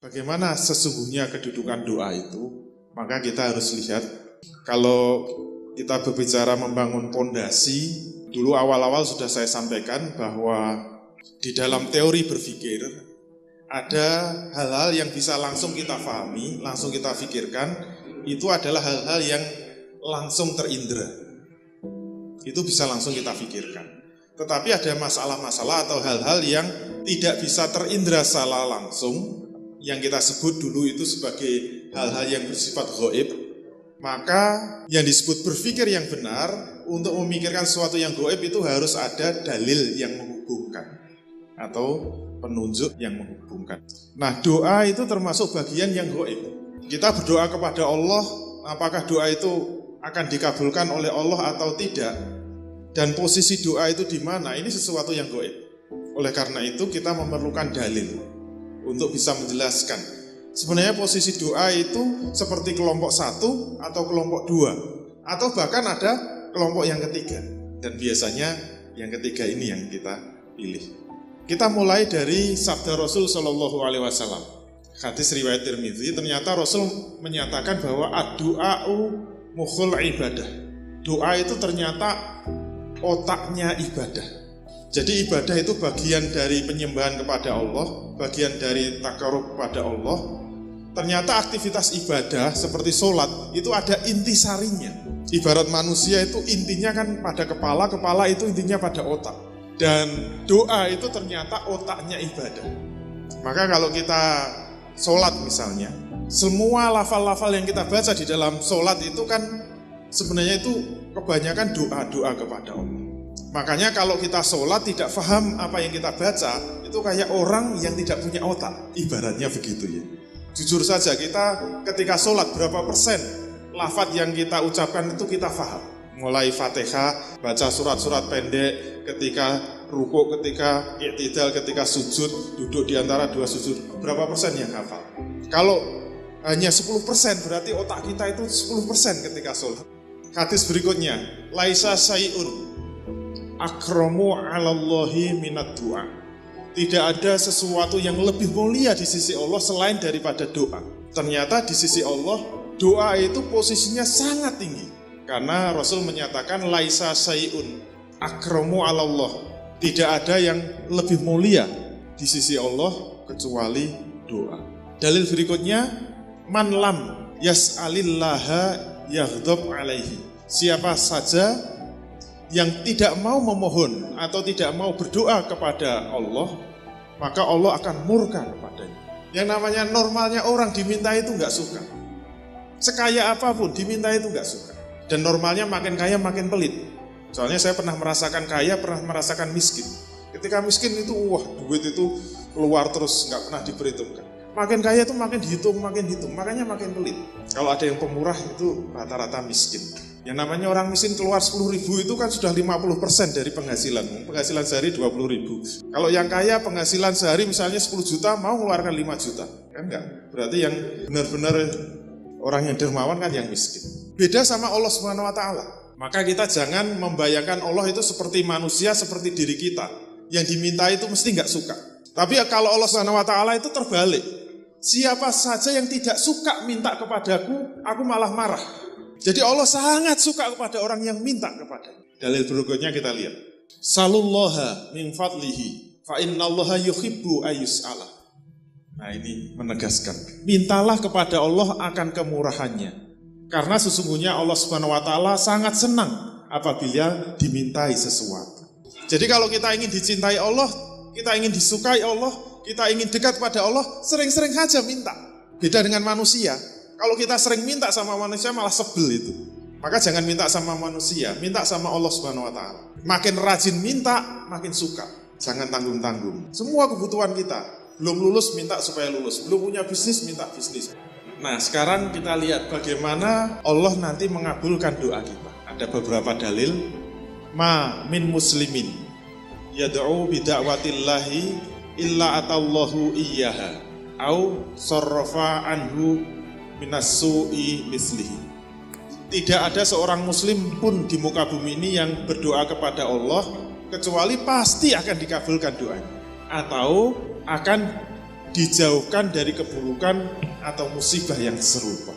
Bagaimana sesungguhnya kedudukan doa itu? Maka kita harus lihat, kalau kita berbicara membangun pondasi, dulu awal-awal sudah saya sampaikan bahwa di dalam teori berpikir ada hal-hal yang bisa langsung kita pahami, langsung kita pikirkan, itu adalah hal-hal yang langsung terindra. Itu bisa langsung kita pikirkan. Tetapi ada masalah-masalah atau hal-hal yang tidak bisa terindra secara langsung, yang kita sebut dulu itu sebagai hal-hal yang bersifat ghaib. Maka yang disebut berpikir yang benar, untuk memikirkan sesuatu yang ghaib itu harus ada dalil yang menghubungkan atau penunjuk yang menghubungkan. Nah, doa itu termasuk bagian yang ghaib. Kita berdoa kepada Allah, apakah doa itu akan dikabulkan oleh Allah atau tidak, dan posisi doa itu di mana, ini sesuatu yang ghaib. Oleh karena itu kita memerlukan dalil untuk bisa menjelaskan. Sebenarnya posisi doa itu seperti kelompok 1 atau kelompok 2, atau bahkan ada kelompok yang ketiga. Dan biasanya yang ketiga ini yang kita pilih. Kita mulai dari sabda Rasul Shallallahu Alaihi Wasallam. Hadis riwayat Tirmidzi, ternyata Rasul menyatakan bahwa ad-du'a'u mukhul ibadah. Doa itu ternyata otaknya ibadah. Jadi ibadah itu bagian dari penyembahan kepada Allah, bagian dari takarub kepada Allah. Ternyata aktivitas ibadah seperti sholat itu ada intisarinya. Ibarat manusia itu intinya kan pada kepala, kepala itu intinya pada otak. Dan doa itu ternyata otaknya ibadah. Maka kalau kita sholat misalnya, semua lafal-lafal yang kita baca di dalam sholat itu kan sebenarnya itu kebanyakan doa-doa kepada Allah. Makanya kalau kita sholat tidak paham apa yang kita baca, itu kayak orang yang tidak punya otak, ibaratnya begitu ya. Jujur saja, kita ketika sholat berapa persen lafaz yang kita ucapkan itu kita paham. Mulai Fatihah, baca surat-surat pendek, ketika rukuk, ketika i'tidal, ketika sujud, duduk di antara dua sujud, berapa persen yang hafal? Kalau hanya 10% berarti otak kita itu 10% ketika sholat. Hadis berikutnya, laisa syai'un akramu 'alallahi minad du'a. Tidak ada sesuatu yang lebih mulia di sisi Allah selain daripada doa. Ternyata di sisi Allah, doa itu posisinya sangat tinggi. Karena Rasul menyatakan laisa syai'un akramu 'alallah. Tidak ada yang lebih mulia di sisi Allah kecuali doa. Dalil berikutnya, man lam yas'alillaha yaghdab 'alaihi. Siapa saja yang tidak mau memohon atau tidak mau berdoa kepada Allah, maka Allah akan murka kepadanya. Yang namanya normalnya orang diminta itu nggak suka. Sekaya apapun diminta itu nggak suka. Dan normalnya makin kaya makin pelit. Soalnya saya pernah merasakan kaya, pernah merasakan miskin. Ketika miskin itu, wah duit itu keluar terus nggak pernah diperhitungkan. Makin kaya itu makin dihitung, makanya makin pelit. Kalau ada yang pemurah itu rata-rata miskin. Yang namanya orang miskin keluar 10.000 itu kan sudah 50% dari penghasilan. Penghasilan sehari 20.000. Kalau yang kaya penghasilan sehari misalnya 10 juta mau mengeluarkan 5 juta. Kan enggak? Berarti yang benar-benar orang yang dermawan kan yang miskin. Beda sama Allah Subhanahu wa taala. Maka kita jangan membayangkan Allah itu seperti manusia, seperti diri kita. Yang diminta itu mesti enggak suka. Tapi kalau Allah Subhanahu wa taala itu terbalik. Siapa saja yang tidak suka minta kepadaku, aku malah marah. Jadi Allah sangat suka kepada orang yang minta kepadanya. Dalil berikutnya kita lihat. Salullaha min fadlihi fa innallaha yuhibbu ayyus'ala. Nah ini menegaskan. Mintalah kepada Allah akan kemurahannya. Karena sesungguhnya Allah Subhanahu wa taala sangat senang apabila dimintai sesuatu. Jadi kalau kita ingin dicintai Allah, kita ingin disukai Allah, kita ingin dekat pada Allah, sering-sering saja minta. Beda dengan manusia. Kalau kita sering minta sama manusia malah sebel itu. Maka jangan minta sama manusia, minta sama Allah Subhanahu wa taala. Makin rajin minta, makin suka. Jangan tanggung-tanggung. Semua kebutuhan kita, belum lulus minta supaya lulus, belum punya bisnis minta bisnis. Nah, sekarang kita lihat bagaimana Allah nanti mengabulkan doa kita. Ada beberapa dalil. Ma min muslimin yad'u bi da'watillahi illa atallahu iyyaha au sarrafa anhu minassu'i mislihi. Tidak ada seorang muslim pun di muka bumi ini yang berdoa kepada Allah kecuali pasti akan dikabulkan doanya atau akan dijauhkan dari keburukan atau musibah yang serupa.